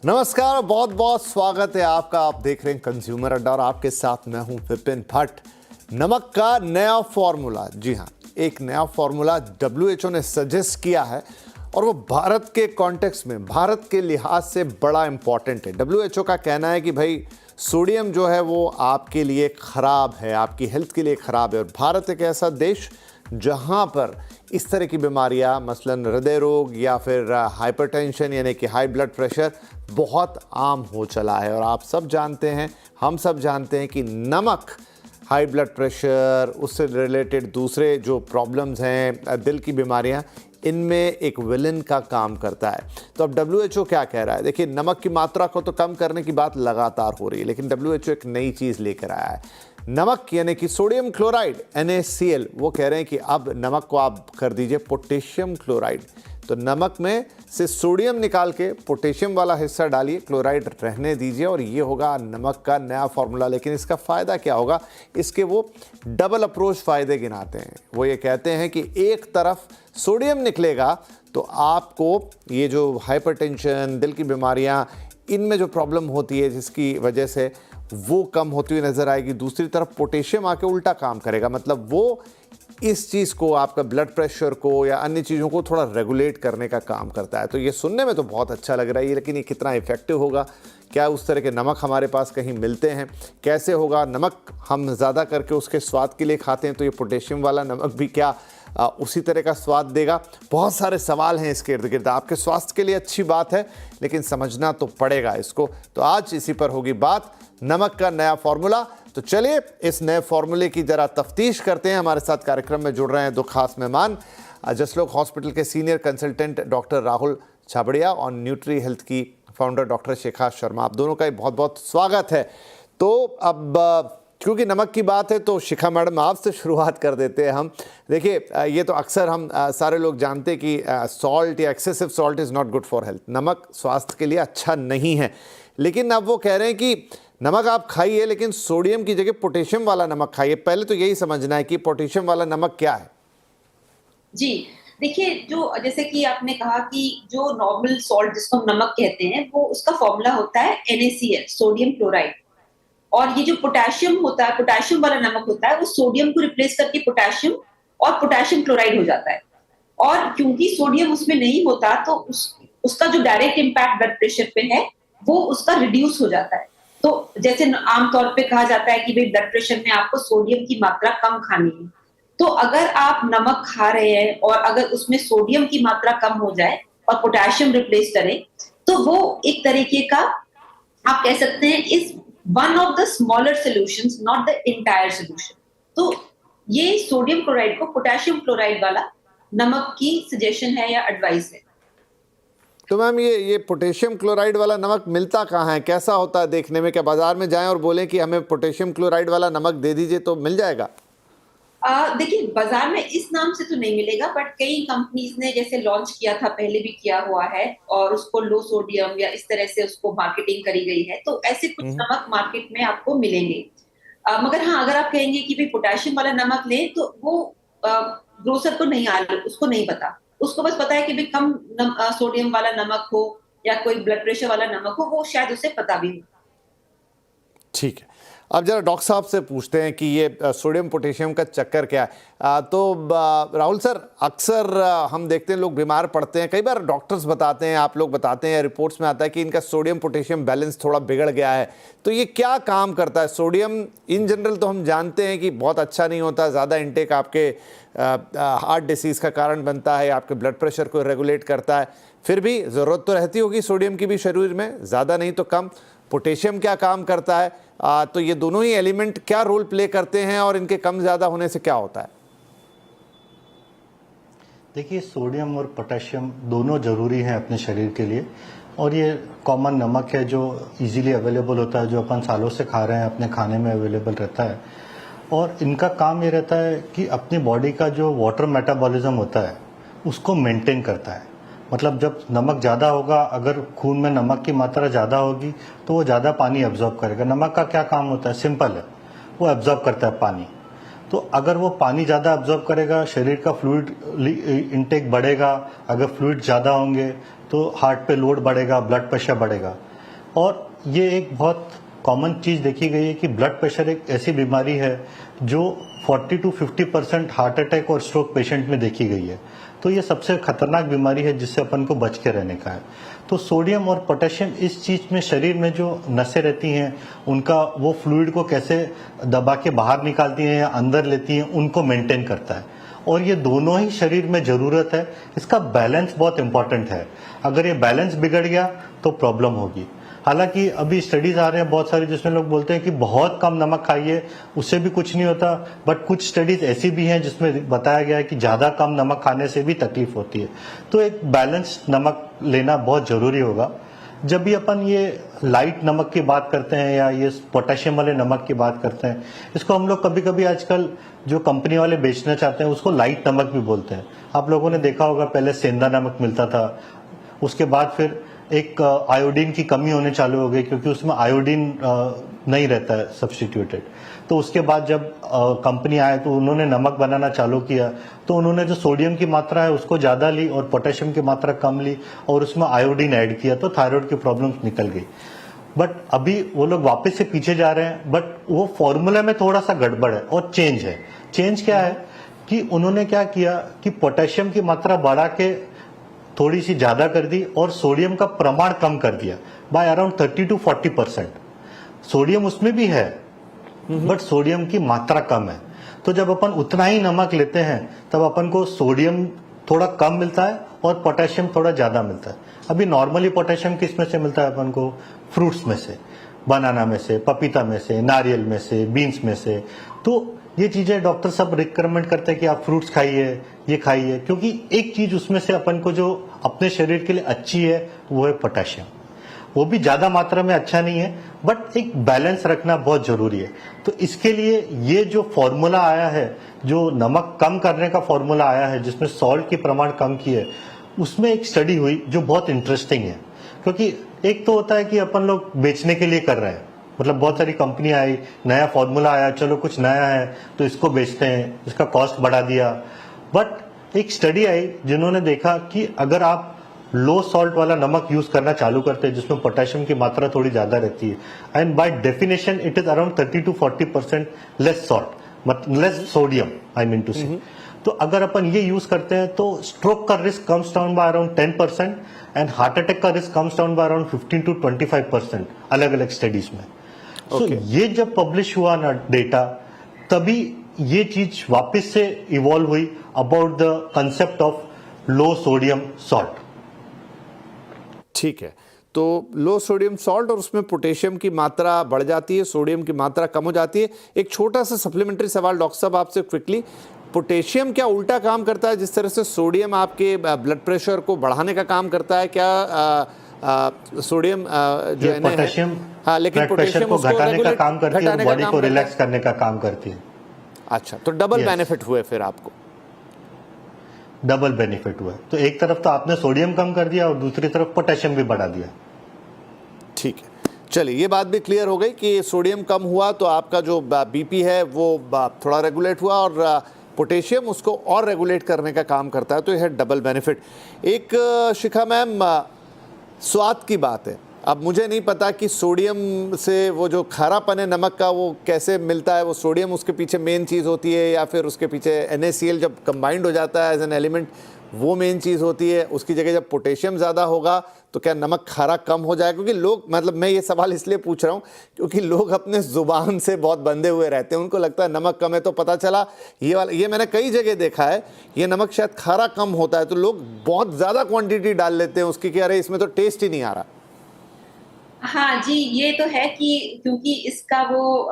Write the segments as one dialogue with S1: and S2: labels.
S1: नमस्कार, बहुत बहुत स्वागत है आपका। आप देख रहे हैं कंज्यूमर अड्डा और आपके साथ मैं हूं विपिन भट्ट। नमक का नया फॉर्मूला, जी हां, एक नया फॉर्मूला WHO ने सजेस्ट किया है और वो भारत के कॉन्टेक्स्ट में, भारत के लिहाज से बड़ा इंपॉर्टेंट है। WHO का कहना है कि भाई सोडियम जो है वो आपके लिए खराब है, आपकी हेल्थ के लिए खराब है। और भारत एक ऐसा देश जहां पर इस तरह की बीमारियां, मसलन हृदय रोग या फिर हाइपरटेंशन यानी कि हाई ब्लड प्रेशर बहुत आम हो चला है। और आप सब जानते हैं, हम सब जानते हैं कि नमक हाई ब्लड प्रेशर, उससे रिलेटेड दूसरे जो प्रॉब्लम्स हैं, दिल की बीमारियां, इनमें एक विलन का काम करता है। तो अब WHO क्या कह रहा है? देखिए, नमक की मात्रा को तो कम करने की बात लगातार हो रही है, लेकिन WHO एक नई चीज़ लेकर आया है। नमक यानी कि सोडियम क्लोराइड NaCl, वो कह रहे हैं कि अब नमक को आप कर दीजिए पोटेशियम क्लोराइड। तो नमक में से सोडियम निकाल के पोटेशियम वाला हिस्सा डालिए, क्लोराइड रहने दीजिए, और ये होगा नमक का नया फॉर्मूला। लेकिन इसका फ़ायदा क्या होगा? इसके वो डबल अप्रोच फ़ायदे गिनाते हैं। वो ये कहते हैं कि एक तरफ सोडियम निकलेगा तो आपको ये जो हाइपरटेंशन, दिल की बीमारियां, इनमें जो प्रॉब्लम होती है जिसकी वजह से वो कम होती हुई नज़र आएगी। दूसरी तरफ पोटेशियम आके उल्टा काम करेगा, मतलब वो इस चीज़ को, आपका ब्लड प्रेशर को या अन्य चीज़ों को थोड़ा रेगुलेट करने का काम करता है। तो ये सुनने में तो बहुत अच्छा लग रहा है, लेकिन ये कितना इफ़ेक्टिव होगा? क्या उस तरह के नमक हमारे पास कहीं मिलते हैं? कैसे होगा? नमक हम ज़्यादा करके उसके स्वाद के लिए खाते हैं, तो ये पोटेशियम वाला नमक भी क्या उसी तरह का स्वाद देगा? बहुत सारे सवाल हैं इसके इर्द गिर्द। आपके स्वास्थ्य के लिए अच्छी बात है, लेकिन समझना तो पड़ेगा इसको। तो आज इसी पर होगी बात, नमक का नया फॉर्मूला। तो चलिए इस नए फॉर्मूले की जरा तफ्तीश करते हैं। हमारे साथ कार्यक्रम में जुड़ रहे हैं दो खास मेहमान, जसलोक हॉस्पिटल के senior consultant doctor Rahul Chhabria और न्यूट्री हेल्थ की फाउंडर डॉक्टर शिखा शर्मा। आप दोनों का बहुत बहुत स्वागत है। तो अब क्योंकि नमक की बात है तो शिखा मैडम, आपसे शुरुआत कर देते हैं हम। देखिए, ये तो अक्सर हम सारे लोग जानते हैं कि सॉल्ट या excessive salt is not good for health. नमक स्वास्थ्य के लिए अच्छा नहीं है, लेकिन अब वो कह रहे हैं कि नमक आप खाइए, लेकिन सोडियम की जगह पोटेशियम वाला नमक खाइए। पहले तो यही समझना है कि पोटेशियम वाला नमक क्या है।
S2: जी, देखिए, जो जैसे कि आपने कहा कि जो नॉर्मल सॉल्ट जिसको हम नमक कहते हैं, वो उसका फॉर्मूला होता है NaCl, सोडियम क्लोराइड। और ये जो पोटेशियम होता है, पोटेशियम वाला नमक होता है, वो सोडियम को रिप्लेस करके पोटेशियम और पोटेशियम क्लोराइड हो जाता है। और क्योंकि सोडियम उसमें नहीं होता, तो उसका जो डायरेक्ट इम्पैक्ट ब्लड प्रेशर पे है, वो उसका रिड्यूस हो जाता है। तो जैसे आमतौर पे कहा जाता है कि भाई ब्लड प्रेशर में आपको सोडियम की मात्रा कम खानी है। तो अगर आप नमक खा रहे हैं और अगर उसमें सोडियम की मात्रा कम हो जाए और पोटेशियम रिप्लेस करें, तो वो एक तरीके का, आप कह सकते हैं, is one of the smaller solutions, not the entire solution. तो ये सोडियम क्लोराइड को पोटेशियम क्लोराइड वाला नमक की सजेशन है या एडवाइस है।
S1: तो मैम, ये पोटेशियम क्लोराइड वाला नमक मिलता कहाँ है? कैसा होता है देखने में? क्या बाजार में जाएं और बोलें कि हमें पोटेशियम क्लोराइड वाला नमक दे दीजिए तो मिल जाएगा?
S2: देखिए, बाजार में इस नाम से तो नहीं मिलेगा, बट कई कंपनीज ने जैसे लॉन्च किया था, पहले भी किया हुआ है, और उसको लो सोडियम या इस तरह से उसको मार्केटिंग करी गई है। तो ऐसे कुछ नमक मार्केट में आपको मिलेंगे। मगर हाँ, अगर आप कहेंगे कि भाई पोटेशियम वाला नमक लें, तो वो ग्रोसर को नहीं उसको नहीं पता। उसको बस पता है कि भाई कम सोडियम वाला नमक हो या कोई ब्लड प्रेशर वाला नमक हो, वो शायद उसे पता भी हो।
S1: ठीक है, अब जरा डॉक्टर साहब से पूछते हैं कि ये सोडियम पोटेशियम का चक्कर क्या है। तो राहुल सर, अक्सर हम देखते हैं लोग बीमार पड़ते हैं, कई बार डॉक्टर्स बताते हैं, आप लोग बताते हैं, रिपोर्ट्स में आता है कि इनका सोडियम पोटेशियम बैलेंस थोड़ा बिगड़ गया है। तो ये क्या काम करता है? सोडियम इन जनरल तो हम जानते हैं कि बहुत अच्छा नहीं होता, ज़्यादा इंटेक आपके हार्ट डिसीज़ का कारण बनता है, आपके ब्लड प्रेशर को रेगुलेट करता है। फिर भी ज़रूरत तो रहती होगी सोडियम की भी शरीर में, ज़्यादा नहीं तो कम। पोटेशियम क्या काम करता है? तो ये दोनों ही एलिमेंट क्या रोल प्ले करते हैं और इनके कम ज़्यादा होने से क्या होता है?
S3: देखिए, सोडियम और पोटेशियम दोनों ज़रूरी हैं अपने शरीर के लिए, और ये कॉमन नमक है जो इजीली अवेलेबल होता है, जो अपन सालों से खा रहे हैं, अपने खाने में अवेलेबल रहता है। और इनका काम ये रहता है कि अपनी बॉडी का जो वाटर मेटाबॉलिज्म होता है उसको मेंटेन करता है। मतलब जब नमक ज़्यादा होगा, अगर खून में नमक की मात्रा ज़्यादा होगी तो वो ज़्यादा पानी एब्जॉर्ब करेगा। नमक का क्या काम होता है? सिंपल है, वो एब्जॉर्ब करता है पानी। तो अगर वो पानी ज़्यादा एब्जॉर्ब करेगा, शरीर का फ्लूइड इंटेक बढ़ेगा। अगर फ्लूइड ज़्यादा होंगे तो हार्ट पे लोड बढ़ेगा, ब्लड प्रेशर बढ़ेगा। और ये एक बहुत कॉमन चीज देखी गई है कि ब्लड प्रेशर एक ऐसी बीमारी है जो 40 to 50% हार्ट अटैक और स्ट्रोक पेशेंट में देखी गई है। तो ये सबसे खतरनाक बीमारी है जिससे अपन को बच के रहने का है। तो सोडियम और पोटेशियम इस चीज में शरीर में जो नसें रहती हैं उनका वो फ्लूइड को कैसे दबा के बाहर निकालती हैं या अंदर लेती हैं उनको मेंटेन करता है। और ये दोनों ही शरीर में जरूरत है। इसका बैलेंस बहुत इंपॉर्टेंट है। अगर ये बैलेंस बिगड़ गया तो प्रॉब्लम होगी। हालांकि अभी स्टडीज आ रहे हैं बहुत सारी जिसमें लोग बोलते हैं कि बहुत कम नमक खाइए उससे भी कुछ नहीं होता, बट कुछ स्टडीज ऐसी भी हैं जिसमें बताया गया है कि ज्यादा कम नमक खाने से भी तकलीफ होती है। तो एक बैलेंस नमक लेना बहुत जरूरी होगा। जब भी अपन ये लाइट नमक की बात करते हैं या ये पोटेशियम वाले नमक की बात करते हैं, इसको हम लोग कभी कभी आजकल जो कंपनी वाले बेचना चाहते हैं उसको लाइट नमक भी बोलते हैं। आप लोगों ने देखा होगा पहले सेंधा नमक मिलता था, उसके बाद फिर एक आयोडीन की कमी होने चालू हो गई क्योंकि उसमें आयोडीन नहीं रहता है सब्स्टिट्यूटेड। तो उसके बाद जब कंपनी आए तो उन्होंने नमक बनाना चालू किया तो उन्होंने जो सोडियम की मात्रा है उसको ज्यादा ली और पोटेशियम की मात्रा कम ली और उसमें आयोडीन ऐड किया तो थायराइड की प्रॉब्लम्स निकल गई। बट अभी वो लोग वापस से पीछे जा रहे हैं, बट वो फॉर्मूला में थोड़ा सा गड़बड़ है और चेंज है। चेंज क्या है कि उन्होंने क्या किया कि पोटेशियम की मात्रा बढ़ा के थोड़ी सी ज्यादा कर दी और सोडियम का प्रमाण कम कर दिया बाय अराउंड 30 to 40%। सोडियम उसमें भी है बट सोडियम की मात्रा कम है। तो जब अपन उतना ही नमक लेते हैं तब अपन को सोडियम थोड़ा कम मिलता है और पोटेशियम थोड़ा ज्यादा मिलता है। अभी नॉर्मली पोटेशियम किस में से मिलता है अपन को? फ्रूट्स में से, बनाना में से, पपीता में से, नारियल में से, बीन्स में से। तो ये चीजें डॉक्टर सब रिकमेंड करते हैं कि आप फ्रूट्स खाइए, ये खाइए, क्योंकि एक चीज उसमें से अपन को जो अपने शरीर के लिए अच्छी है वो है पोटेशियम। वो भी ज्यादा मात्रा में अच्छा नहीं है बट एक बैलेंस रखना बहुत जरूरी है। तो इसके लिए ये जो फॉर्मूला आया है, जो नमक कम करने का फॉर्मूला आया है जिसमें सॉल्ट की प्रमाण कम की है, उसमें एक स्टडी हुई जो बहुत इंटरेस्टिंग है। क्योंकि एक तो होता है कि अपन लोग बेचने के लिए कर रहे हैं, मतलब बहुत सारी कंपनी आई, नया फॉर्मूला आया, चलो कुछ नया है तो इसको बेचते हैं, इसका कॉस्ट बढ़ा दिया। बट एक स्टडी आई जिन्होंने देखा कि अगर आप लो सॉल्ट वाला नमक यूज करना चालू करते हैं जिसमें पोटेशियम की मात्रा थोड़ी ज्यादा रहती है, and by definition it is around 30 to 40% less salt, less sodium I mean to say. तो अगर अपन ये यूज करते हैं तो स्ट्रोक का risk comes down by around 10% and heart attack का risk comes down by around 15 to 25% अलग अलग स्टडीज में। So, ये जब पब्लिश हुआ ना डेटा, तभी ये चीज वापस से इवॉल्व हुई about the concept of low sodium salt.
S1: ठीक है, तो लो सोडियम सॉल्ट और उसमें पोटेशियम की मात्रा बढ़ जाती है, सोडियम की मात्रा कम हो जाती है। एक छोटा सा सप्लीमेंट्री सवाल डॉक्टर साहब आपसे क्विकली, पोटेशियम क्या उल्टा काम करता है जिस तरह से सोडियम आपके ब्लड प्रेशर को बढ़ाने का काम करता है? क्या सोडियम जो है
S3: पोटेशियम,
S1: हाँ, लेकिन पोटेशियम
S3: को घटाने का काम करती है, बॉडी को रिलैक्स करने का काम करती है।
S1: अच्छा, तो डबल बेनिफिट हुए फिर आपको?
S3: डबल बेनिफिट हुआ। तो एक तरफ तो आपने सोडियम कम कर दिया और दूसरी तरफ पोटेशियम भी बढ़ा दिया।
S1: ठीक है, चलिए ये बात भी क्लियर हो गई कि सोडियम कम हुआ तो आपका जो बीपी है वो थोड़ा रेगुलेट हुआ और पोटेशियम उसको और रेगुलेट करने का काम करता है, तो यह है डबल बेनिफिट। एक शिखा मैम, स्वाद की बात है। अब मुझे नहीं पता कि सोडियम से वो जो खारापन है नमक का वो कैसे मिलता है, वो सोडियम उसके पीछे मेन चीज़ होती है या फिर उसके पीछे NaCl जब कंबाइंड हो जाता है एज एन एलिमेंट वो मेन चीज़ होती है, उसकी जगह जब पोटेशियम ज़्यादा होगा तो क्या नमक खारा कम हो जाएगा? क्योंकि लोग, मतलब मैं ये सवाल इसलिए पूछ रहा हूँ क्योंकि लोग अपने ज़ुबान से बहुत बंधे हुए रहते हैं, उनको लगता है नमक कम है तो पता चला ये वाला, ये मैंने कई जगह देखा है, ये नमक शायद खारा कम होता है तो लोग बहुत ज़्यादा क्वांटिटी डाल लेते हैं उसकी कि अरे इसमें तो टेस्ट ही नहीं आ रहा।
S2: हाँ जी, ये तो है कि क्योंकि इसका वो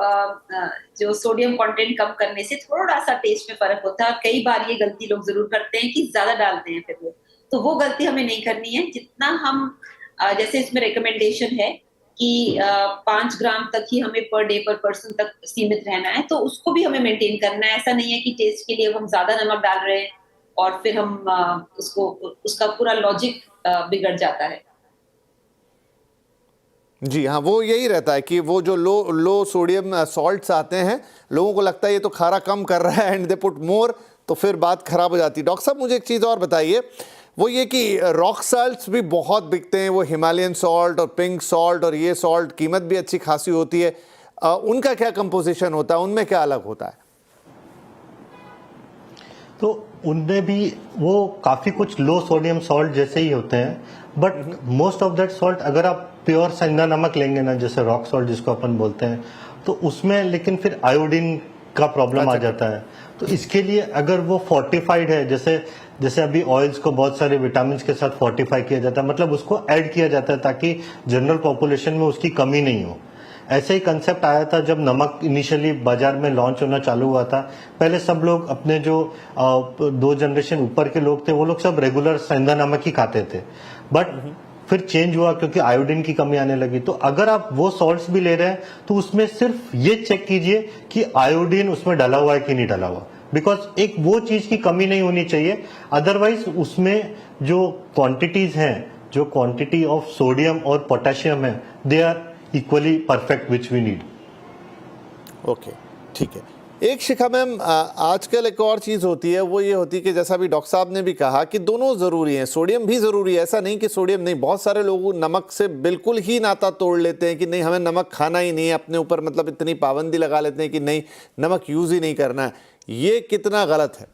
S2: जो सोडियम कंटेंट कम करने से थोड़ा सा टेस्ट में फर्क होता है और कई बार ये गलती लोग जरूर करते हैं कि ज्यादा डालते हैं फिर वो गलती हमें नहीं करनी है। जितना हम जैसे इसमें रिकमेंडेशन है कि 5 ग्राम तक ही हमें पर डे पर पर्सन तक सीमित रहना है, तो उसको भी हमें मेंटेन करना है। ऐसा नहीं है कि टेस्ट के लिए हम ज्यादा नमक डाल रहे हैं और फिर हम उसका पूरा लॉजिक बिगड़ जाता है।
S1: जी हाँ, वो यही रहता है कि वो जो लो सोडियम सॉल्ट्स आते हैं, लोगों को लगता है ये तो खारा कम कर रहा है एंड दे पुट मोर, तो फिर बात खराब हो जाती है। डॉक्टर साहब मुझे एक चीज़ और बताइए, वो ये कि रॉक सॉल्ट्स भी बहुत बिकते हैं, वो हिमालयन सॉल्ट और पिंक सॉल्ट और ये सॉल्ट, कीमत भी अच्छी खासी होती है। उनका क्या कंपोजिशन होता है, उनमें क्या अलग होता है?
S3: तो उनमें भी वो काफी कुछ लो सोडियम सॉल्ट जैसे ही होते हैं, but most of that salt अगर आप प्योर सेंधा नमक लेंगे ना, जैसे रॉक सॉल्ट जिसको अपन बोलते हैं, तो उसमें लेकिन फिर आयोडीन का प्रॉब्लम आ जाता है। तो इसके लिए अगर वो फोर्टिफाइड है, जैसे अभी ऑयल्स को बहुत सारे विटामिन के साथ फोर्टिफाई किया जाता है, मतलब उसको ऐड किया जाता है ताकि जनरल पॉपुलेशन में उसकी कमी नहीं हो। ऐसे ही कंसेप्ट आया था जब नमक इनिशियली बाजार में लॉन्च होना चालू हुआ था। पहले सब लोग अपने जो 2 जनरेशन ऊपर के लोग थे, वो लोग सब रेगुलर सेंधा नमक ही खाते थे, बट फिर चेंज हुआ क्योंकि आयोडीन की कमी आने लगी। तो अगर आप वो सॉल्ट्स भी ले रहे हैं तो उसमें सिर्फ ये चेक कीजिए कि आयोडीन उसमें डाला हुआ है कि नहीं डाला हुआ, बिकॉज एक वो चीज की कमी नहीं होनी चाहिए। अदरवाइज उसमें जो क्वांटिटीज हैं, जो क्वांटिटी ऑफ सोडियम और पोटेशियम है, they are equally perfect which we need.
S1: Okay, ठीक है। एक शिखा मैम, आजकल एक और चीज़ होती है, वो ये होती है कि जैसा अभी डॉक्टर साहब ने भी कहा कि दोनों ज़रूरी हैं, सोडियम भी ज़रूरी है, ऐसा नहीं कि सोडियम नहीं। बहुत सारे लोग नमक से बिल्कुल ही नाता तोड़ लेते हैं कि नहीं, हमें नमक खाना ही नहीं है, अपने ऊपर मतलब इतनी पाबंदी लगा लेते हैं कि नहीं, नमक यूज़ ही नहीं करना है। ये कितना गलत है?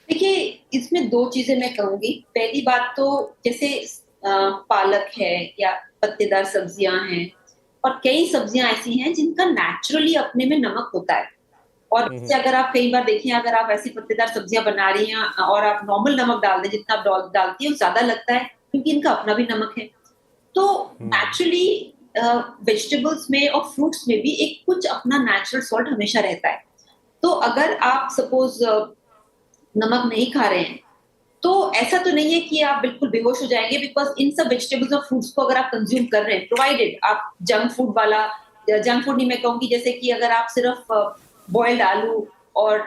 S2: देखिए, इसमें 2 चीजें मैं कहूंगी। पहली बात तो जैसे पालक है या पत्तेदार सब्जियां हैं, और कई सब्जियां ऐसी हैं जिनका नेचुरली अपने में नमक होता है। और जैसे अगर आप कई बार देखें, अगर आप ऐसी पत्तेदार सब्जियां बना रही हैं और आप नॉर्मल नमक डाल दें, जितना आप डालती है वो ज्यादा लगता है क्योंकि इनका अपना भी नमक है। तो नेचुरली वेजिटेबल्स में और फ्रूट्स में भी एक कुछ अपना नेचुरल सॉल्ट हमेशा रहता है। तो अगर आप सपोज नमक नहीं खा रहे हैं, तो ऐसा तो नहीं है कि आप बिल्कुल बेहोश हो जाएंगे, बिकॉज इन सब वेजिटेबल्स और फ्रूट्स को अगर आप कंज्यूम कर रहे हैं, प्रोवाइडेड आप जंक फूड नहीं मैं कहूंगी, जैसे कि अगर आप सिर्फ बॉइल्ड आलू और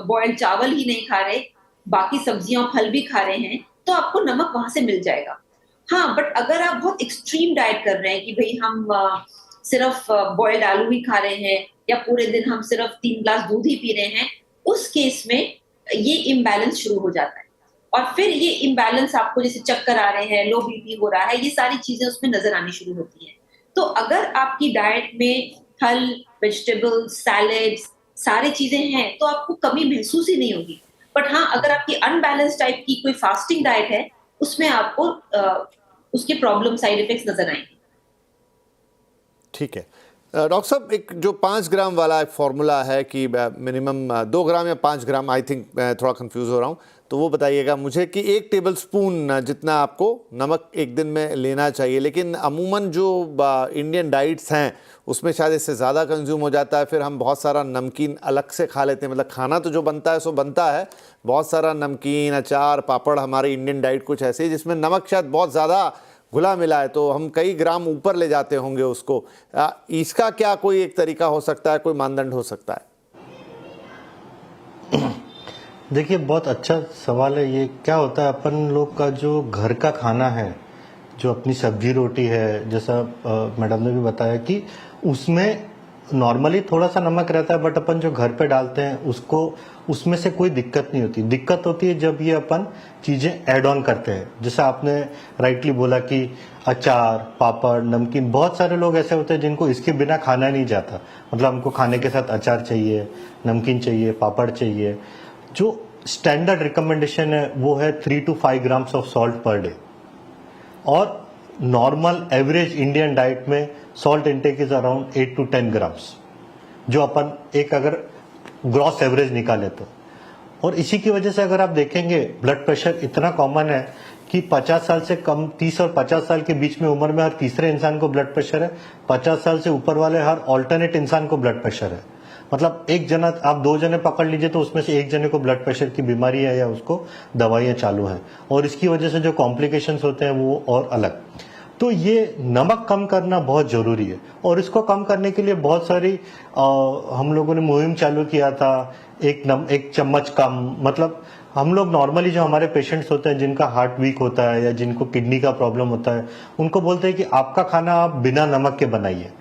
S2: बॉइल्ड चावल ही नहीं खा रहे, बाकी सब्जियां फल भी खा रहे हैं, तो आपको नमक वहां से मिल जाएगा। हाँ, बट अगर आप बहुत एक्सट्रीम डाइट कर रहे हैं कि भाई हम सिर्फ बॉइल्ड आलू ही खा रहे हैं, या पूरे दिन हम सिर्फ 3 गिलास दूध ही पी रहे हैं, उस केस में ये इम्बैलेंस शुरू हो जाता है। और फिर ये इम्बैलेंस आपको, जैसे चक्कर आ रहे हैं, लो बीपी हो रहा है, ये सारी चीजें उसमें नजर आनी शुरू होती हैं। तो अगर आपकी डाइट में फल, वेजिटेबल्स, सैलेड्स, सारी चीजें हैं, तो आपको कमी महसूस ही नहीं होगी। बट हाँ, अगर आपकी अनबैलेंस टाइप की कोई फास्टिंग डाइट है, उसमें आपको उसके प्रॉब्लम, साइड इफेक्ट्स नजर आएंगे।
S1: ठीक है डॉक्टर साहब, एक जो 5 ग्राम वाला एक फॉर्मूला है कि मिनिमम 2 ग्राम या 5 ग्राम, आई थिंक मैं थोड़ा कंफ्यूज हो रहा हूँ, तो वो बताइएगा मुझे कि 1 टेबल स्पून जितना आपको नमक एक दिन में लेना चाहिए। लेकिन अमूमन जो इंडियन डाइट्स हैं उसमें शायद इससे ज़्यादा कंज्यूम हो जाता है। फिर हम बहुत सारा नमकीन अलग से खा लेते हैं, मतलब खाना तो जो बनता है सो बनता है, बहुत सारा नमकीन, अचार, पापड़, हमारे इंडियन डाइट कुछ ऐसे जिसमें नमक शायद बहुत ज़्यादा घुला मिला है, तो हम कई ग्राम ऊपर ले जाते होंगे उसको। इसका क्या कोई एक तरीका हो सकता है, कोई मानदंड हो सकता है?
S3: देखिए, बहुत अच्छा सवाल है ये। क्या होता है, अपन लोग का जो घर का खाना है, जो अपनी सब्जी रोटी है, जैसा मैडम ने भी बताया कि उसमें नॉर्मली थोड़ा सा नमक रहता है, बट अपन जो घर पे डालते हैं उसको, उसमें से कोई दिक्कत नहीं होती। दिक्कत होती है जब ये अपन चीजें ऐड ऑन करते हैं। जैसे आपने राइटली बोला कि अचार, पापड़, नमकीन, बहुत सारे लोग ऐसे होते हैं जिनको इसके बिना खाना नहीं जाता। मतलब हमको खाने के साथ अचार चाहिए, नमकीन चाहिए, पापड़ चाहिए। जो स्टैंडर्ड रिकमेंडेशन है वो है 3 to 5 grams of salt per day, और नॉर्मल एवरेज इंडियन डाइट में salt intake is around 8 to 10 grams, जो अपन एक अगर ग्रॉस एवरेज निकाले तो। और इसी की वजह से अगर आप देखेंगे, ब्लड प्रेशर इतना कॉमन है कि 50 साल से कम, 30 और 50 साल के बीच में उम्र में हर तीसरे इंसान को ब्लड प्रेशर है। 50 साल से ऊपर वाले हर ऑल्टरनेट इंसान को ब्लड प्रेशर है। मतलब एक जना, आप 2 जने पकड़ लीजिए तो उसमें से एक जने को ब्लड प्रेशर की बीमारी है या उसको दवाइयां चालू हैं, और इसकी वजह से जो कॉम्प्लिकेशंस होते हैं वो और अलग। तो ये नमक कम करना बहुत जरूरी है, और इसको कम करने के लिए बहुत सारी हम लोगों ने मुहिम चालू किया था। एक चम्मच कम, मतलब हम लोग नॉर्मली जो हमारे पेशेंट्स होते हैं जिनका हार्ट वीक होता है या जिनको किडनी का प्रॉब्लम होता है, उनको बोलते हैं कि आपका खाना आप बिना नमक के बनाइए।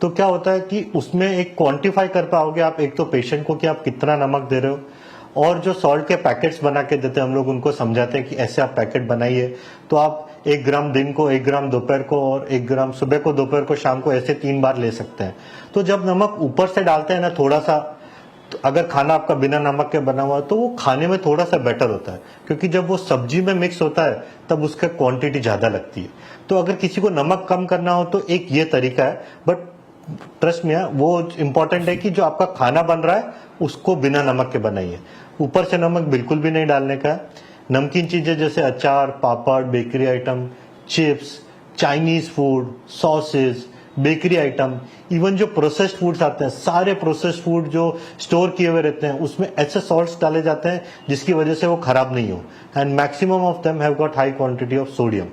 S3: तो क्या होता है कि उसमें एक क्वांटिफाई कर पाओगे आप, एक तो पेशेंट को कि आप कितना नमक दे रहे हो, और जो सॉल्ट के पैकेट्स बना के देते हैं हम लोग उनको समझाते हैं कि ऐसे आप पैकेट बनाइए, तो आप 1 ग्राम दिन को, 1 ग्राम दोपहर को और 1 ग्राम सुबह को, दोपहर को, शाम को, ऐसे 3 बार ले सकते हैं। तो जब नमक ऊपर से डालते हैं ना थोड़ा सा, तो अगर खाना आपका बिना नमक के बना हुआ है तो वो खाने में थोड़ा सा बेटर होता है, क्योंकि जब वो सब्जी में मिक्स होता है तब उसका क्वांटिटी ज्यादा लगती है। तो अगर किसी को नमक कम करना हो तो एक ये तरीका है, बट ट्रस्ट में वो इम्पोर्टेंट है कि जो आपका खाना बन रहा है उसको बिना नमक के बनाइए। ऊपर से नमक बिल्कुल भी नहीं डालने का है। नमकीन चीजें जैसे अचार, पापड़, bakery item, chips, Chinese food, sauces, bakery item, even जो प्रोसेस्ड फूड्स आते हैं, सारे प्रोसेस्ड फूड जो स्टोर किए हुए रहते हैं उसमें ऐसे सॉल्ट्स डाले जाते हैं जिसकी वजह से वो खराब नहीं हो, and maximum of them have got high quantity of sodium.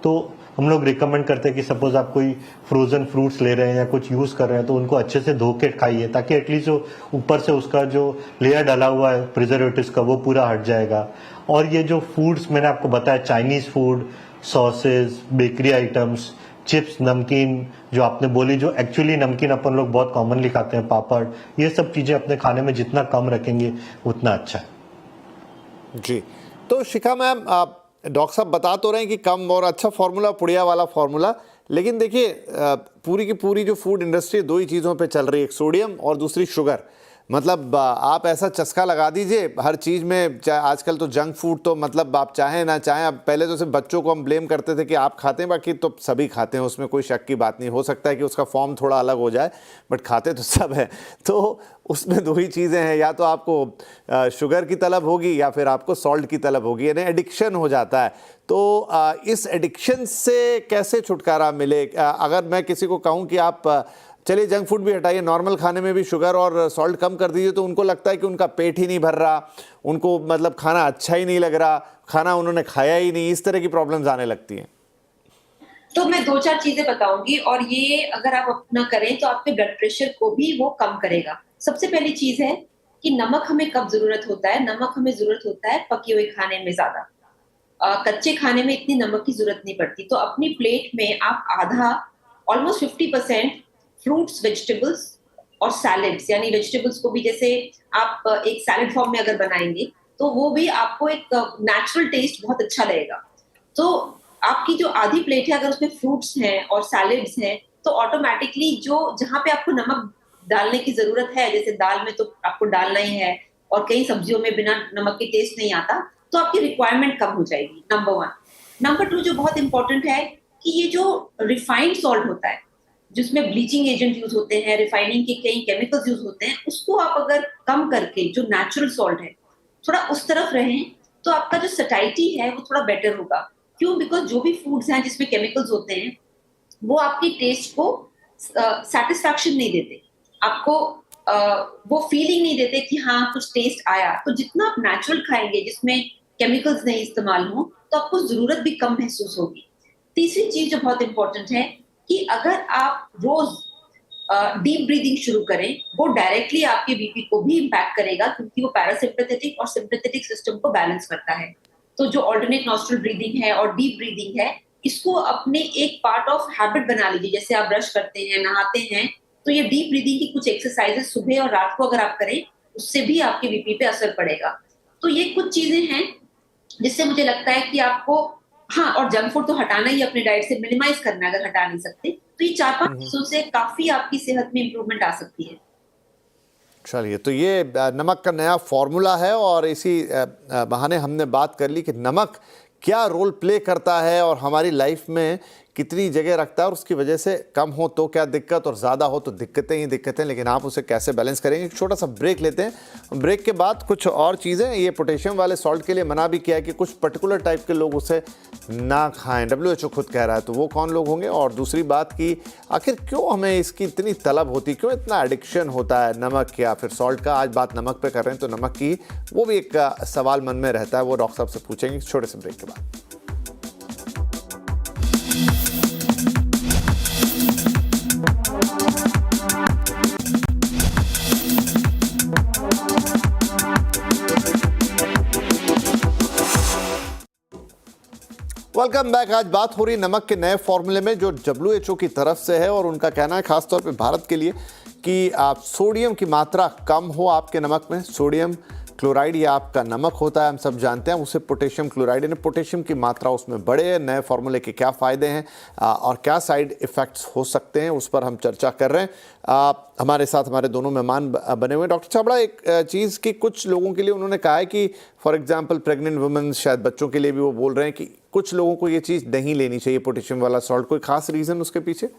S3: तो हम लोग रिकमेंड करते हैं कि सपोज आप कोई फ्रोजन फ्रूट्स ले रहे हैं या कुछ यूज कर रहे हैं तो उनको अच्छे से धो के खाइए, ताकि एटलीस्ट जो ऊपर से उसका जो लेयर डाला हुआ है प्रिजर्वेटिव्स का वो पूरा हट जाएगा। और ये जो फूड्स मैंने आपको बताया, Chinese food, sausage, bakery items, chips, नमकीन जो आपने बोली, जो एक्चुअली नमकीन अपन लोग बहुत कॉमनली खाते हैं, पापड़, ये सब चीजें अपने खाने में जितना कम रखेंगे उतना अच्छा है।
S1: जी, तो शिखा मैम, आप डॉक्टर साहब बता तो रहे हैं कि कम और अच्छा फार्मूला, पुड़िया वाला फार्मूला, लेकिन देखिए पूरी की पूरी जो फूड इंडस्ट्री 2 ही चीज़ों पे चल रही है, एक सोडियम और दूसरी शुगर। मतलब आप ऐसा चस्का लगा दीजिए हर चीज़ में, आजकल तो जंक फूड तो मतलब आप चाहें ना चाहें, अब पहले तो सिर्फ बच्चों को हम ब्लेम करते थे कि आप खाते हैं, बाकी तो सभी खाते हैं, उसमें कोई शक की बात नहीं। हो सकता है कि उसका फॉर्म थोड़ा अलग हो जाए, बट खाते तो सब है। तो उसमें 2 ही चीज़ें हैं, या तो आपको शुगर की तलब होगी या फिर आपको सॉल्ट की तलब होगी, यानी एडिक्शन हो जाता है। तो इस एडिक्शन से कैसे छुटकारा मिले? अगर मैं किसी को कहूँ कि आप चलिए जंक फूड भी हटाइए, नॉर्मल खाने में भी शुगर और सॉल्ट कम कर दीजिए, तो उनको लगता है कि उनका पेट ही नहीं भर रहा, उनको मतलब खाना अच्छा ही नहीं लग रहा, खाना उन्होंने खाया ही नहीं, इस तरह की प्रॉब्लम्स आने लगती हैं।
S2: तो मैं 2-4 चीजें बताऊंगी, और ये अगर आप अपना करें तो आपके ब्लड प्रेशर को भी वो कम करेगा। सबसे पहली चीज है कि नमक हमें कब जरूरत होता है? नमक हमें जरूरत होता है पके हुए खाने में ज्यादा। कच्चे खाने में इतनी नमक की जरूरत नहीं पड़ती। तो अपनी प्लेट में आप आधा, ऑलमोस्ट 50% फ्रूट्स, वेजिटेबल्स और सैलेड्स, यानी वेजिटेबल्स को भी जैसे आप एक सैलेड फॉर्म में अगर बनाएंगे तो वो भी आपको एक नेचुरल टेस्ट बहुत अच्छा लगेगा। तो आपकी जो आधी प्लेट है, अगर उसमें फ्रूट्स हैं और सैलेड्स हैं, तो ऑटोमेटिकली जो जहां पे आपको नमक डालने की जरूरत है, जैसे दाल में तो आपको डालना ही है और कई सब्जियों में बिना नमक के टेस्ट नहीं आता, तो आपकी रिक्वायरमेंट कम हो जाएगी, नंबर 1। नंबर 2 जो बहुत इंपॉर्टेंट है कि ये जो रिफाइंड सॉल्ट होता है, जिसमें ब्लीचिंग एजेंट यूज होते हैं, रिफाइनिंग के कई केमिकल्स यूज होते हैं, उसको आप अगर कम करके जो नेचुरल सॉल्ट है थोड़ा उस तरफ रहें, तो आपका जो सटाइटी है वो थोड़ा बेटर होगा। क्यों? बिकॉज जो भी फूड्स हैं जिसमें केमिकल्स होते हैं वो आपकी टेस्ट को सेटिस्फैक्शन नहीं देते, आपको वो फीलिंग नहीं देते कि हाँ कुछ टेस्ट आया। तो जितना आप नेचुरल खाएंगे जिसमें केमिकल्स नहीं इस्तेमाल हो, तो आपको जरूरत भी कम महसूस होगी। तीसरी चीज जो बहुत इंपॉर्टेंट है कि अगर आप रोज डीप ब्रीदिंग शुरू करें, वो डायरेक्टली आपके बीपी को भी इम्पैक्ट करेगा, क्योंकि वो पैरासिम्पैथेटिक और सिंपैथेटिक सिस्टम को बैलेंस करता है। तो जो ऑल्टरनेट नॉस्ट्रल ब्रीदिंग है और डीप ब्रीदिंग है, इसको अपने एक पार्ट ऑफ हैबिट बना लीजिए। जैसे आप ब्रश करते हैं, नहाते हैं, तो ये डीप ब्रीदिंग की कुछ एक्सरसाइजेस सुबह और रात को अगर आप करें, उससे भी आपके बीपी पे असर पड़ेगा। तो ये कुछ चीजें हैं जिससे मुझे लगता है कि आपको, हाँ, और जंक फूड तो हटाना ही अपने डाइट से मिनिमाइज करना है अगर हटा नहीं सकते, तो ये 4-5 चीजों से काफी आपकी सेहत में इंप्रूवमेंट आ सकती है।
S1: चलिए, तो ये नमक का नया फॉर्मूला है, और इसी बहाने हमने बात कर ली कि नमक क्या रोल प्ले करता है और हमारी लाइफ में कितनी जगह रखता है, और उसकी वजह से कम हो तो क्या दिक्कत और ज़्यादा हो तो दिक्कतें ही दिक्कतें, लेकिन आप उसे कैसे बैलेंस करेंगे। एक छोटा सा ब्रेक लेते हैं, ब्रेक के बाद कुछ और चीज़ें। ये पोटेशियम वाले सॉल्ट के लिए मना भी किया है कि कुछ पर्टिकुलर टाइप के लोग उसे ना खाएं, WHO खुद कह रहा है, तो वो कौन लोग होंगे। और दूसरी बात कि आखिर क्यों हमें इसकी इतनी तलब होती, क्यों इतना एडिक्शन होता है नमक या फिर सॉल्ट का। आज बात नमक पे कर रहे हैं तो नमक की वो भी एक सवाल मन में रहता है, वो डॉक्टर साहब से पूछेंगे छोटे से ब्रेक के बाद। Welcome back. आज बात हो रही नमक के नए फॉर्मूले में जो WHO की तरफ से है, और उनका कहना है खासतौर पे भारत के लिए कि आप सोडियम की मात्रा कम हो आपके नमक में। सोडियम क्लोराइड ये आपका नमक होता है, हम सब जानते हैं, उसे पोटेशियम क्लोराइड, यानी पोटेशियम की मात्रा उसमें बढ़े है। नए फार्मूले के क्या फ़ायदे हैं और क्या साइड इफ़ेक्ट्स हो सकते हैं, उस पर हम चर्चा कर रहे हैं। हमारे साथ हमारे दोनों मेहमान बने हुए हैं। डॉक्टर छाबड़ा, एक चीज़ कि कुछ लोगों के लिए उन्होंने कहा है कि फॉर एग्जांपल प्रेग्नेंट वुमेन, शायद बच्चों के लिए भी वो बोल रहे हैं कि कुछ लोगों को ये चीज़ नहीं लेनी चाहिए पोटेशियम वाला सॉल्ट। कोई खास रीज़न उसके पीछे?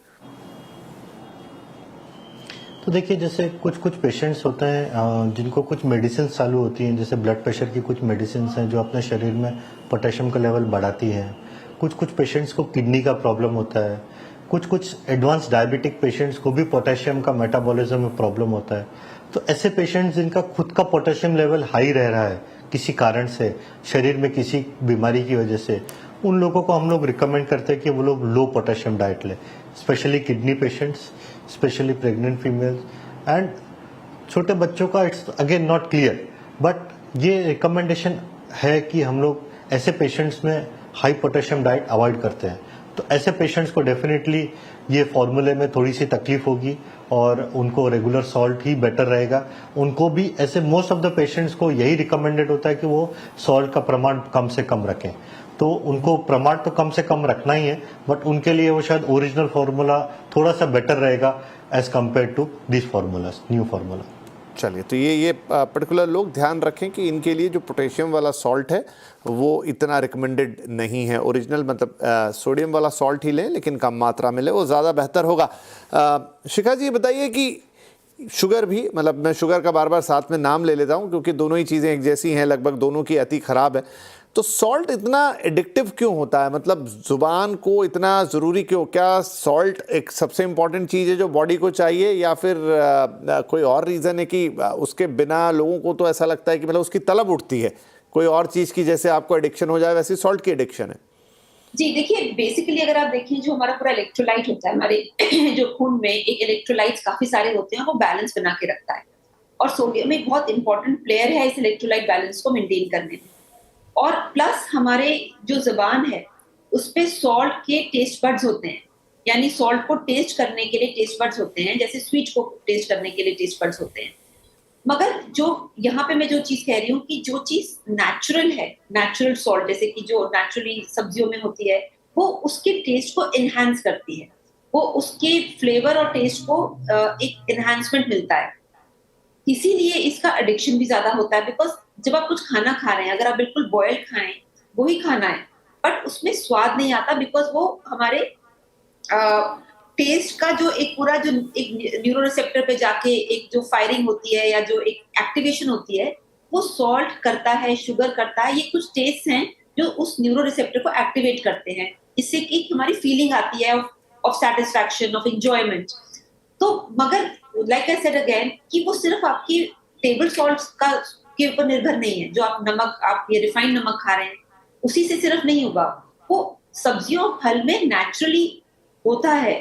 S3: तो देखिए, जैसे कुछ कुछ पेशेंट्स होते हैं जिनको कुछ मेडिसिन चालू होती हैं, जैसे ब्लड प्रेशर की कुछ मेडिसिन हैं जो अपने शरीर में पोटेशियम का लेवल बढ़ाती हैं। कुछ कुछ पेशेंट्स को किडनी का प्रॉब्लम होता है। कुछ कुछ एडवांस डायबिटिक पेशेंट्स को भी पोटेशियम का मेटाबॉलिज्म में प्रॉब्लम होता है। तो ऐसे पेशेंट्स जिनका खुद का पोटेशियम लेवल हाई रह रहा है किसी कारण से, शरीर में किसी बीमारी की वजह से, उन लोगों को हम लोग रिकमेंड करते हैं कि वो लोग लो पोटेशियम डाइट लें, specially kidney patients, specially pregnant females and छोटे बच्चों का। It's again not clear, but ये रिकमेंडेशन है कि हम लोग ऐसे पेशेंट्स में हाई पोटेशियम डाइट अवॉइड करते हैं। तो ऐसे पेशेंट्स को डेफिनेटली ये फॉर्मूले में थोड़ी सी तकलीफ होगी और उनको रेगुलर सॉल्ट ही बेटर रहेगा। उनको भी ऐसे मोस्ट ऑफ द पेशेंट्स को यही रिकमेंडेड होता है कि वो सॉल्ट का प्रमाण कम से कम रखें। तो उनको प्रमाण तो कम से कम रखना ही है, बट उनके लिए वो शायद ओरिजिनल फार्मूला थोड़ा सा बेटर रहेगा as compare to this formulas, new formula.
S1: चलिए, तो ये पर्टिकुलर लोग ध्यान रखें कि इनके लिए जो पोटेशियम वाला सॉल्ट है वो इतना रिकमेंडेड नहीं है। ओरिजिनल मतलब सोडियम वाला सॉल्ट ही लें, लेकिन कम मात्रा में लें, वो ज़्यादा बेहतर होगा। शिखा जी, बताइए कि शुगर भी, मतलब मैं शुगर का बार बार साथ में नाम ले लेता हूँ क्योंकि दोनों ही चीज़ें एक जैसी हैं, लगभग दोनों की अति ख़राब है। तो सॉल्ट इतना एडिक्टिव क्यों होता है? मतलब ज़ुबान को इतना ज़रूरी क्यों? क्या सॉल्ट एक सबसे इम्पॉर्टेंट चीज़ है जो बॉडी को चाहिए, या फिर कोई और रीज़न है कि उसके बिना लोगों को तो ऐसा लगता है कि मतलब उसकी तलब उठती है कोई और चीज़ की, जैसे आपको एडिक्शन हो जाए वैसे सॉल्ट की एडिक्शन है?
S2: जी, देखिए बेसिकली अगर आप देखें, जो हमारा पूरा इलेक्ट्रोलाइट होता है हमारे जो खून में, एक इलेक्ट्रोलाइट्स काफी सारे होते हैं, वो बैलेंस बना के रखता है। और सोडियम एक बहुत इंपॉर्टेंट प्लेयर है इस इलेक्ट्रोलाइट बैलेंस को मेंटेन करने में। और प्लस हमारे जो ज़ुबान है उस पे सॉल्ट के टेस्ट बड्स होते हैं, यानी सॉल्ट को टेस्ट करने के लिए टेस्ट बड्स होते हैं, जैसे स्वीट को टेस्ट करने के लिए टेस्ट बड्स होते हैं। मगर जो यहाँ पे मैं जो चीज कह रही हूँ कि जो चीज नेचुरल है, नेचुरल सॉल्ट जैसे कि जो नेचुरली सब्जियों में होती है, वो उसके टेस्ट को एनहांस करती है, वो उसके फ्लेवर और टेस्ट को एक एनहांसमेंट मिलता है। इसीलिए इसका एडिक्शन भी ज्यादा होता है, बिकॉज जब आप कुछ खाना खा रहे हैं, अगर आप बिल्कुल बॉयल खाएं, वही खाना है, बट उसमें स्वाद नहीं आता, बिकॉज वो हमारे टेस्ट का जो एक पूरा जो एक न्यूरो रिसेप्टर पे जाके एक जो फायरिंग होती है या जो एक एक्टिवेशन होती है, वो सॉल्ट करता है, शुगर करता है। ये कुछ टेस्ट हैं जो उस न्यूरो रिसेप्टर को एक्टिवेट करते हैं, इससे कि हमारी फीलिंग आती है ऑफ सेटिस्फैक्शन, ऑफ एंजॉयमेंट। तो मगर लाइक आई सेड अगेन कि वो सिर्फ आपकी टेबल सॉल्ट का के ऊपर निर्भर नहीं है। जो आप नमक, आप ये रिफाइंड नमक खा रहे हैं, उसी से सिर्फ नहीं होगा, वो सब्जियों फल में नेचुरली होता है।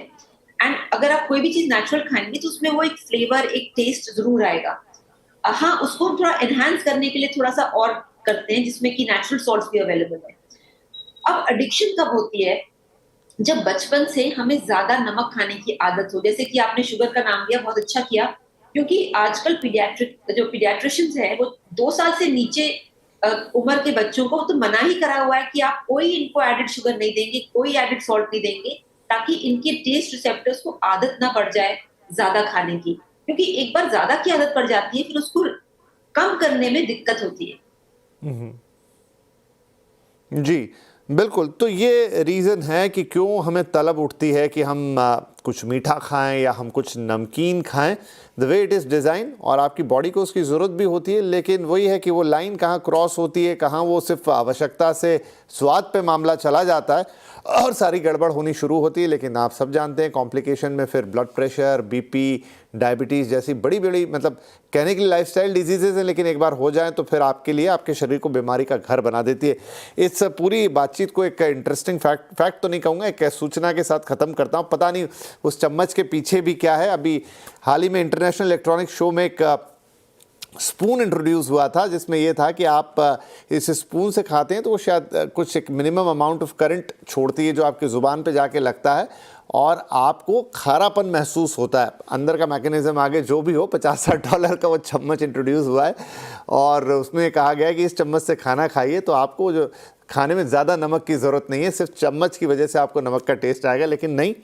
S2: एंड अगर आप कोई भी चीज नेचुरल खाएंगे तो उसमें वो एक फ्लेवर, एक टेस्ट जरूर आएगा। हाँ, उसको थोड़ा एनहांस करने के लिए थोड़ा सा और करते हैं, जिसमें कि नेचुरल सॉल्ट्स भी अवेलेबल है। अब एडिक्शन कब होती है? जब बचपन से हमें ज्यादा नमक खाने की आदत हो। जैसे कि आपने शुगर का नाम लिया, बहुत अच्छा किया, क्योंकि आजकल पीडियाट्रिशियंस है वो 2 साल से नीचे उम्र के बच्चों को तो मना ही करा हुआ है कि आप कोई इनको एडेड शुगर नहीं देंगे, कोई एडेड सॉल्ट नहीं देंगे, ताकि इनके टेस्ट रिसेप्टर्स को आदत ना पड़ जाए ज्यादा खाने की। क्योंकि एक बार ज्यादा की आदत पड़ जाती है, फिर उसको कम करने में दिक्कत होती है।
S1: जी बिल्कुल। तो ये रीज़न है कि क्यों हमें तलब उठती है कि हम कुछ मीठा खाएं या हम कुछ नमकीन खाएं। The way it is design, और आपकी बॉडी को उसकी ज़रूरत भी होती है, लेकिन वही है कि वो लाइन कहाँ क्रॉस होती है, कहाँ वो सिर्फ आवश्यकता से स्वाद पे मामला चला जाता है और सारी गड़बड़ होनी शुरू होती है। लेकिन आप सब जानते हैं कॉम्प्लिकेशन में फिर ब्लड प्रेशर, बीपी, डायबिटीज़ जैसी बड़ी बड़ी, मतलब कहने के लिए लाइफस्टाइल डिजीज़ेज़ हैं, लेकिन एक बार हो जाएं तो फिर आपके लिए, आपके शरीर को बीमारी का घर बना देती है। इस पूरी बातचीत को एक इंटरेस्टिंग फैक्ट तो नहीं कहूँगा, एक सूचना के साथ ख़त्म करता हूँ। पता नहीं उस चम्मच के पीछे भी क्या है। अभी हाल ही में इंटरनेशनल इलेक्ट्रॉनिक शो में एक स्पून इंट्रोड्यूस हुआ था, जिसमें ये था कि आप इस स्पून से खाते हैं तो वो शायद कुछ एक मिनिमम अमाउंट ऑफ करंट छोड़ती है जो आपकी ज़ुबान पे जाके लगता है और आपको खारापन महसूस होता है। अंदर का मैकेनिज्म आगे जो भी हो, $50-60 का वो चम्मच इंट्रोड्यूस हुआ है और उसमें कहा गया है कि इस चम्मच से खाना खाइए तो आपको जो खाने में ज़्यादा नमक की ज़रूरत नहीं है, सिर्फ चम्मच की वजह से आपको नमक का टेस्ट आएगा। लेकिन नहीं,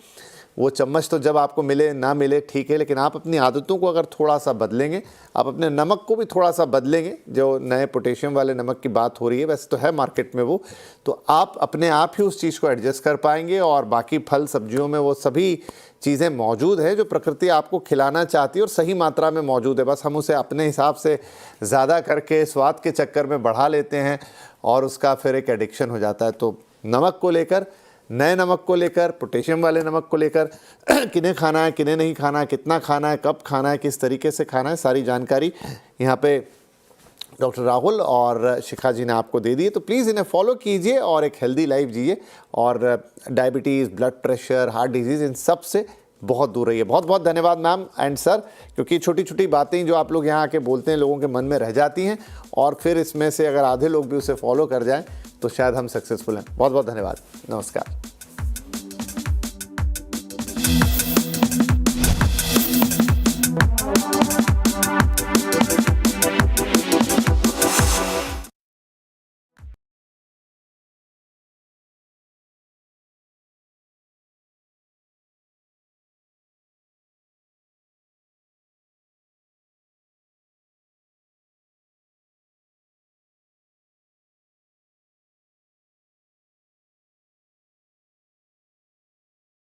S1: वो चम्मच तो जब आपको मिले ना मिले ठीक है, लेकिन आप अपनी आदतों को अगर थोड़ा सा बदलेंगे, आप अपने नमक को भी थोड़ा सा बदलेंगे, जो नए पोटेशियम वाले नमक की बात हो रही है, वैसे तो है मार्केट में वो, तो आप अपने आप ही उस चीज़ को एडजस्ट कर पाएंगे। और बाकी फल सब्जियों में वो सभी चीज़ें मौजूद हैं जो प्रकृति आपको खिलाना चाहती है और सही मात्रा में मौजूद है। बस हम उसे अपने हिसाब से ज़्यादा करके स्वाद के चक्कर में बढ़ा लेते हैं और उसका फिर एक एडिक्शन हो जाता है। तो नमक को लेकर, नए नमक को लेकर, पोटेशियम वाले नमक को लेकर किन्हें खाना है, किन्हें नहीं खाना है, कितना खाना है, कब खाना है, किस तरीके से खाना है, सारी जानकारी यहाँ पे डॉक्टर राहुल और शिखा जी ने आपको दे दी है। तो प्लीज़ इन्हें फॉलो कीजिए और एक हेल्दी लाइफ जिए और diabetes, blood pressure, heart disease, इन सब से बहुत दूर रहिए। बहुत बहुत धन्यवाद मैम एंड सर, क्योंकि छोटी छोटी बातें जो आप लोग यहाँ आके बोलते हैं लोगों के मन में रह जाती हैं और फिर इसमें से अगर आधे लोग भी उसे फॉलो कर जाएं तो शायद हम सक्सेसफुल हैं। बहुत बहुत धन्यवाद, नमस्कार।